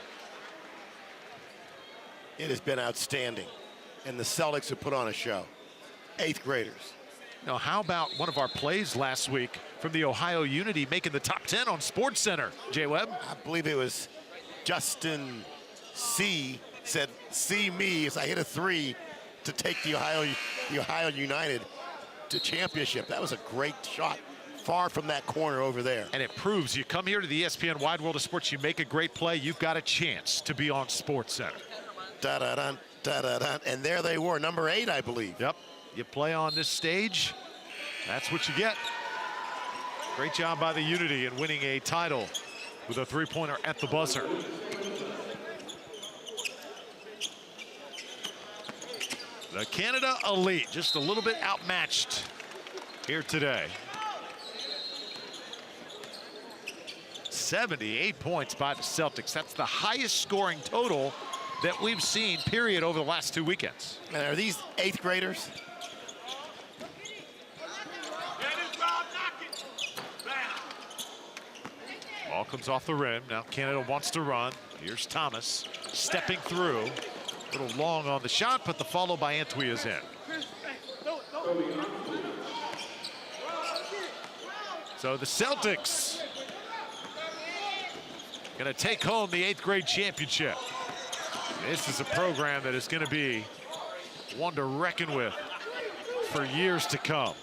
It has been outstanding. And the Celtics have put on a show. 8th graders. Now, how about one of our plays last week from the Ohio Unity making the top 10 on SportsCenter, Jay Webb? I believe it was Justin C. said, "See me," as I hit a 3 to take the Ohio United to championship. That was a great shot, far from that corner over there. And it proves you come here to the ESPN Wide World of Sports, you make a great play, you've got a chance to be on SportsCenter. Da-da-dun, da-da-dun. And there they were, number 8, I believe. Yep, you play on this stage, that's what you get. Great job by the Unity in winning a title with a 3-pointer at the buzzer. The Canada Elite, just a little bit outmatched here today. 78 points by the Celtics. That's the highest scoring total that we've seen, period, over the last 2 weekends. And are these 8th graders? Ball comes off the rim. Now Canada wants to run. Here's Thomas stepping through. A little long on the shot, but the follow by Antwi is in. So the Celtics gonna take home the 8th grade championship. This is a program that is gonna be one to reckon with for years to come.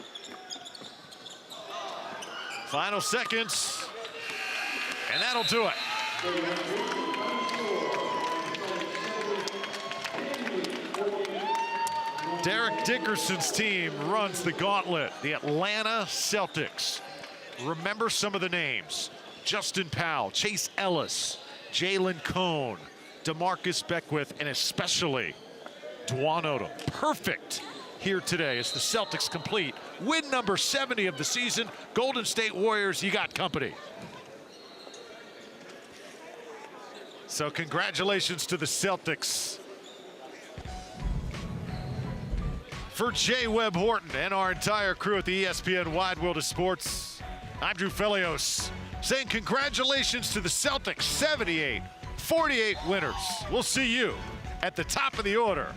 Final seconds, and that'll do it. Derek Dickerson's team runs the gauntlet, the Atlanta Celtics. Remember some of the names: Justin Powell, Chase Ellis, Jalen Cone, DeMarcus Beckwith, and especially Dwan Odom. Perfect here today as the Celtics complete win number 70 of the season. Golden State Warriors, you got company. So congratulations to the Celtics. For Jay Webb Horton and our entire crew at the ESPN Wide World of Sports, I'm Drew Felios saying congratulations to the Celtics, 78-48 winners. We'll see you at the top of the order